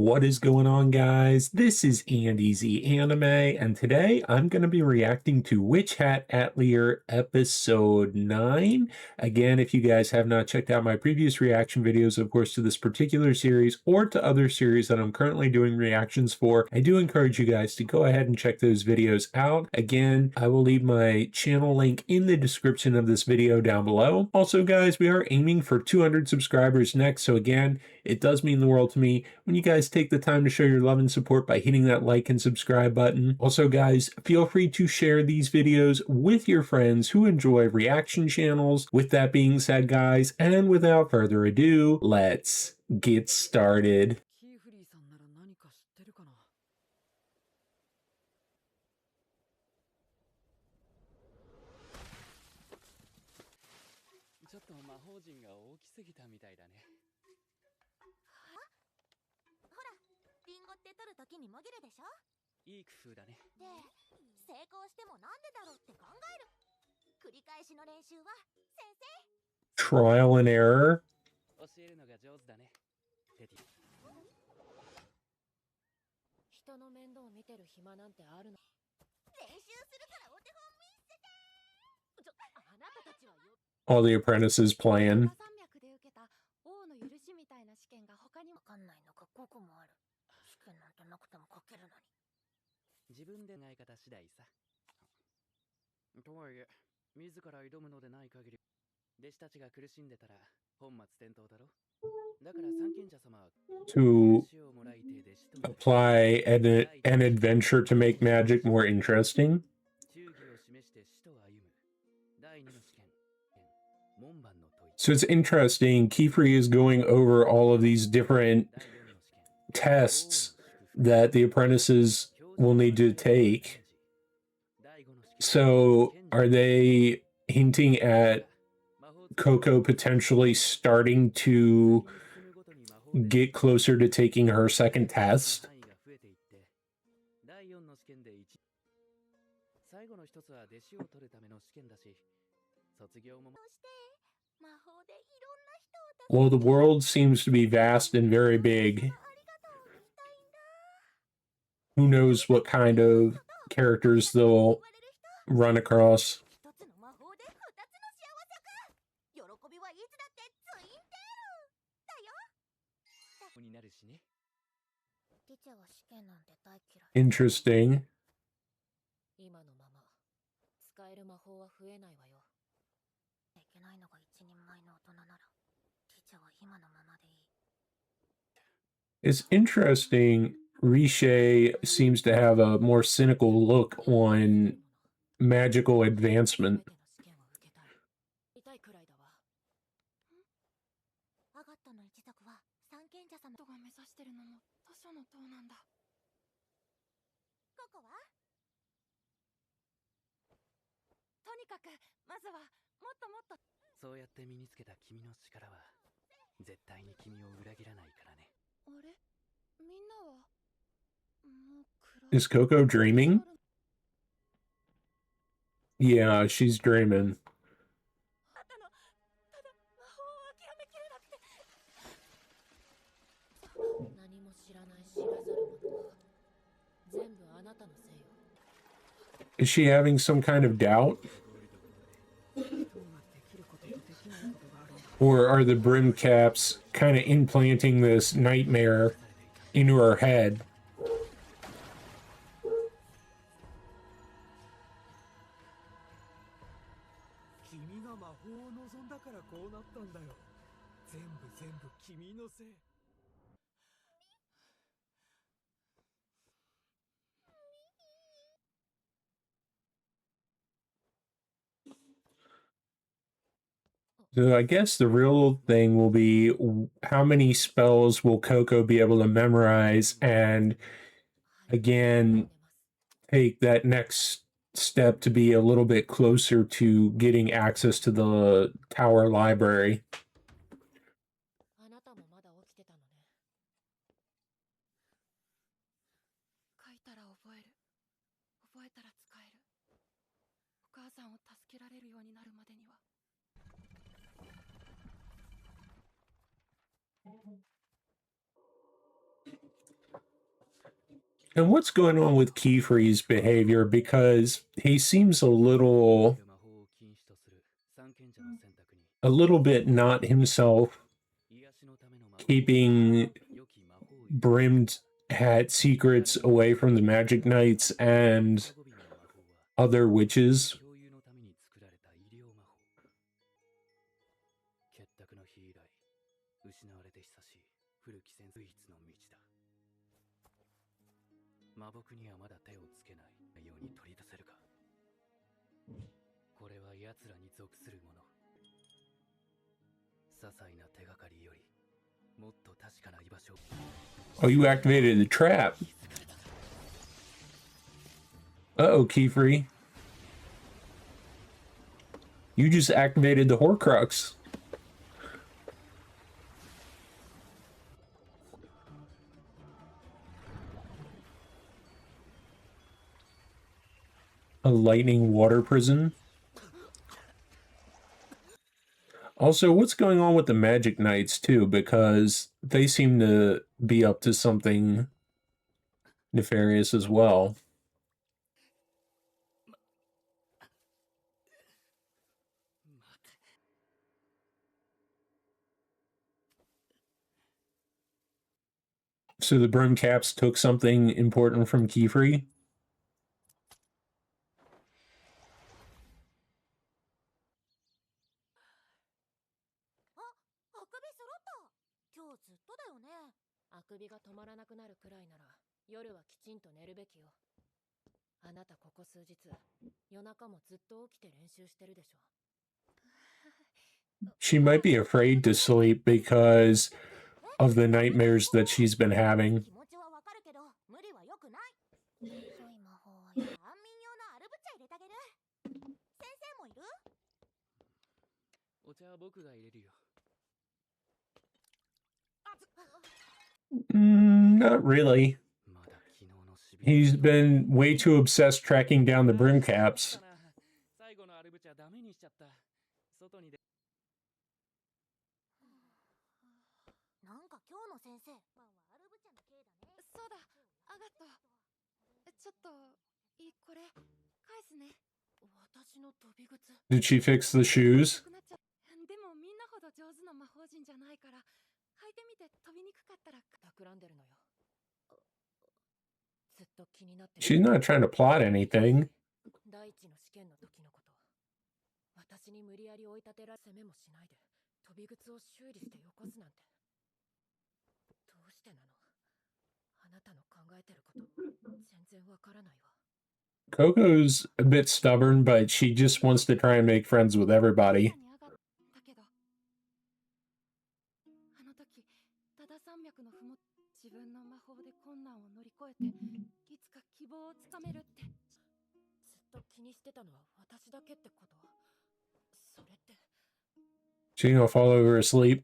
What is going on, guys? This is Andy's Anime, and today I'm going to be reacting to Witch Hat Atelier episode 9. Again, if you guys have not checked out my previous reaction videos, of course, to this particular series or to other series that I'm currently doing reactions for, I do encourage you guys to go ahead and check those videos out. Again, I will leave my channel link in the description of this video down below. Also, guys, we are aiming for 200 subscribers next, so again, it does mean the world to me when you guys take the time to show your love and support by hitting that like and subscribe button. Also, guys, feel free to share these videos with your friends who enjoy reaction channels. With that being said, guys, and without further ado, let's get started. Trial and error. All the apprentices plan. To apply an adventure to make magic more interesting. So it's interesting, QiFrey is going over all of these different tests that the apprentices will need to take. So are they hinting at Coco potentially starting to get closer to taking her second test? Well, the world seems to be vast and very big. Who knows what kind of characters they'll run across. Interesting. It's interesting. Riche seems to have a more cynical look on magical advancement. Is Coco dreaming? Yeah, she's dreaming. Is she having some kind of doubt? Or are the brim caps kind of implanting this nightmare into her head? So I guess the real thing will be how many spells will Coco be able to memorize and again take that next step to be a little bit closer to getting access to the tower library. And what's going on with QiFrey's behavior? Because he seems a little bit not himself, keeping Brimmed hat secrets away from the Magic Knights and other witches. Oh, you activated the trap. Uh-oh, QiFrey. You just activated the Horcrux. A lightning water prison. Also, what's going on with the Magic Knights, too? Because they seem to be up to something nefarious as well. So the Brim Caps took something important from QiFrey? She might be afraid to sleep because of the nightmares that she's been having. Not really. He's been way too obsessed tracking down the Brim Caps. Did she fix the shoes? She's not trying to plot anything. Coco's a bit stubborn, but she just wants to try and make friends with everybody. She's gonna fall over asleep.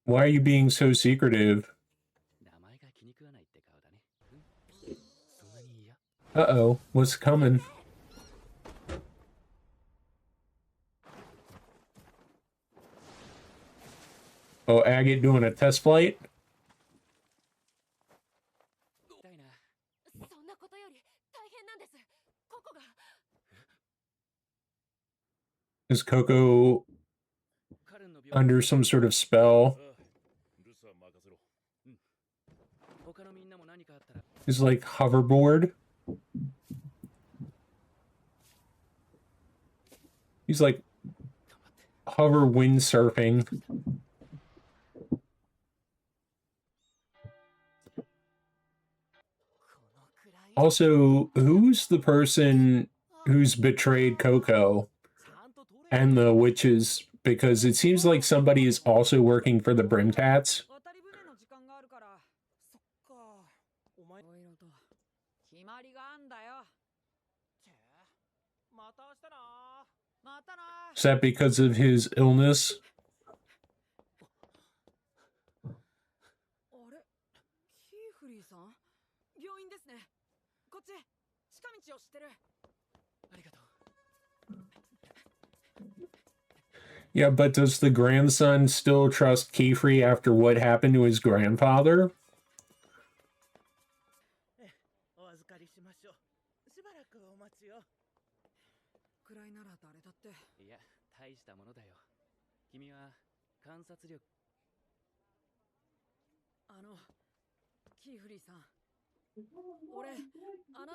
Why are you being so secretive? Uh-oh, what's coming? Oh, Agate doing a test flight? Is Coco under some sort of spell? Is like hoverboard? He's like hover windsurfing. Also, who's the person who's betrayed Coco and the witches? Because it seems like somebody is also working for the Brimtats. Is that because of his illness? Yeah, but does the grandson still trust QiFrey after what happened to his grandfather?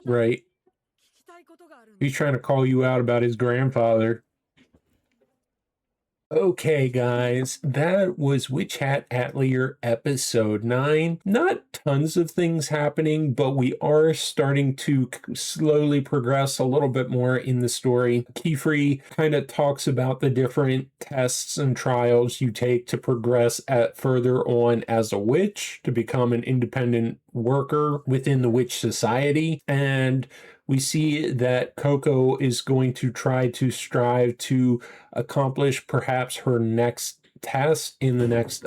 Right. He's trying to call you out about his grandfather. Okay, guys, that was Witch Hat Atelier episode 9. Not tons of things happening, but we are starting to slowly progress a little bit more in the story. QiFrey kind of talks about the different tests and trials you take to progress further on as a witch, to become an independent worker within the witch society. And we see that Coco is going to try to strive to accomplish perhaps her next test in the next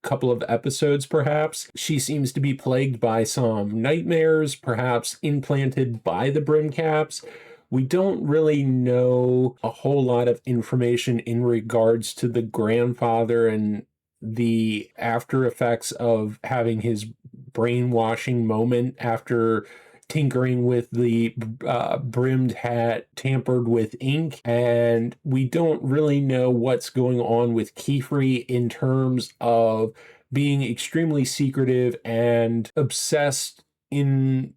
couple of episodes, perhaps. She seems to be plagued by some nightmares, perhaps implanted by the Brimcaps. We don't really know a whole lot of information in regards to the grandfather and the after effects of having his brainwashing moment after tinkering with the brimmed hat tampered with ink, and we don't really know what's going on with QiFrey in terms of being extremely secretive and obsessed in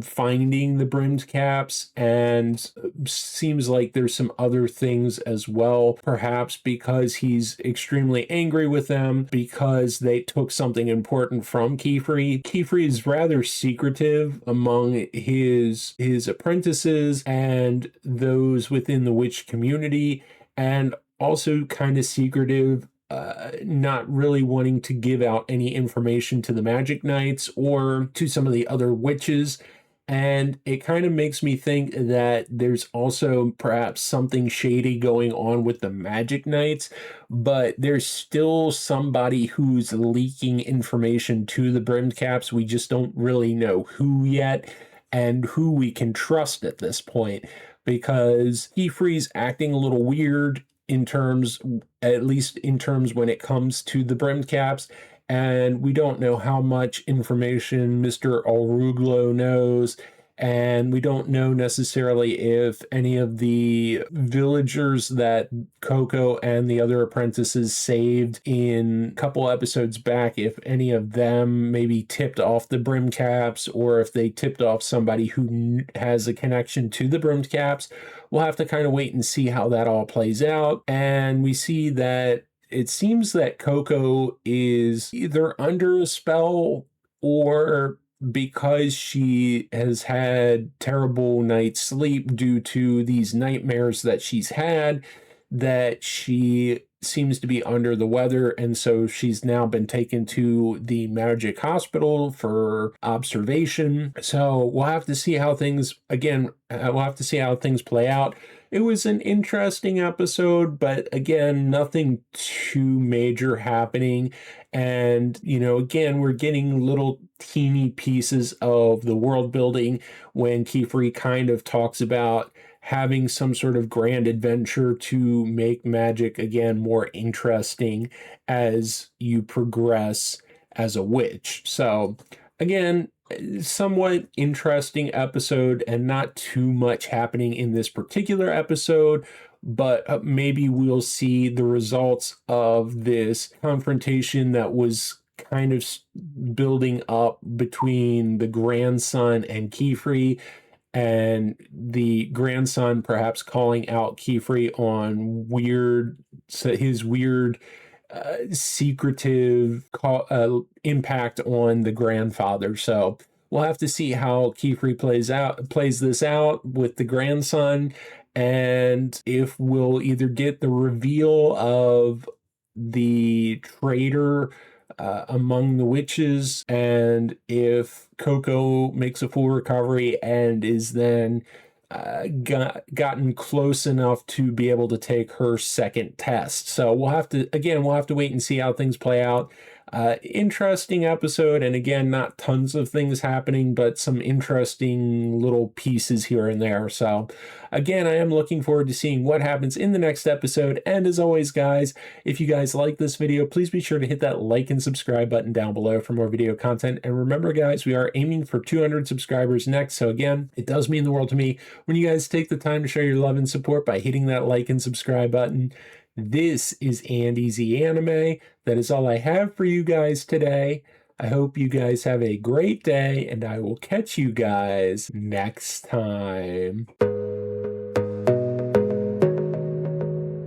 finding the brimmed caps, and seems like there's some other things as well, perhaps because he's extremely angry with them because they took something important from QiFrey. QiFrey is rather secretive among his apprentices and those within the witch community, and also kind of secretive, not really wanting to give out any information to the Magic Knights or to some of the other witches. And it kind of makes me think that there's also perhaps something shady going on with the Magic Knights, but there's still somebody who's leaking information to the Brimmed Caps. We just don't really know who yet and who we can trust at this point, because QiFrey's acting a little weird in terms, at least in terms when it comes to the Brimmed Caps, and we don't know how much information Mr. Alruglo knows, and we don't know necessarily if any of the villagers that Coco and the other apprentices saved in a couple episodes back, if any of them maybe tipped off the Brimmed Caps, or if they tipped off somebody who has a connection to the Brimmed Caps. We'll have to kind of wait and see how that all plays out. And we see that it seems that Coco is either under a spell, or because she has had terrible night's sleep due to these nightmares that she's had, that she seems to be under the weather, and so she's now been taken to the magic hospital for observation. So we'll have to see how things, again, we'll have to see how things play out. It was an interesting episode, but again, nothing too major happening. And, you know, again, we're getting little teeny pieces of the world building when QiFrey kind of talks about having some sort of grand adventure to make magic again more interesting as you progress as a witch. So again, somewhat interesting episode, and not too much happening in this particular episode, but maybe we'll see the results of this confrontation that was kind of building up between the grandson and QiFrey, and the grandson perhaps calling out QiFrey on his weird secretive impact on the grandfather. So we'll have to see how QiFrey plays this out with the grandson, and if we'll either get the reveal of the traitor among the witches, and if Coco makes a full recovery and is then gotten close enough to be able to take her second test. So we'll have to wait and see how things play out. Interesting episode, and again, not tons of things happening, but some interesting little pieces here and there. So again, I am looking forward to seeing what happens in the next episode. And as always, guys, if you guys like this video, please be sure to hit that like and subscribe button down below for more video content. And remember, guys, we are aiming for 200 subscribers next. So again, it does mean the world to me when you guys take the time to show your love and support by hitting that like and subscribe button. This is Andy Z Anime. That is all I have for you guys today. I hope you guys have a great day, and I will catch you guys next time.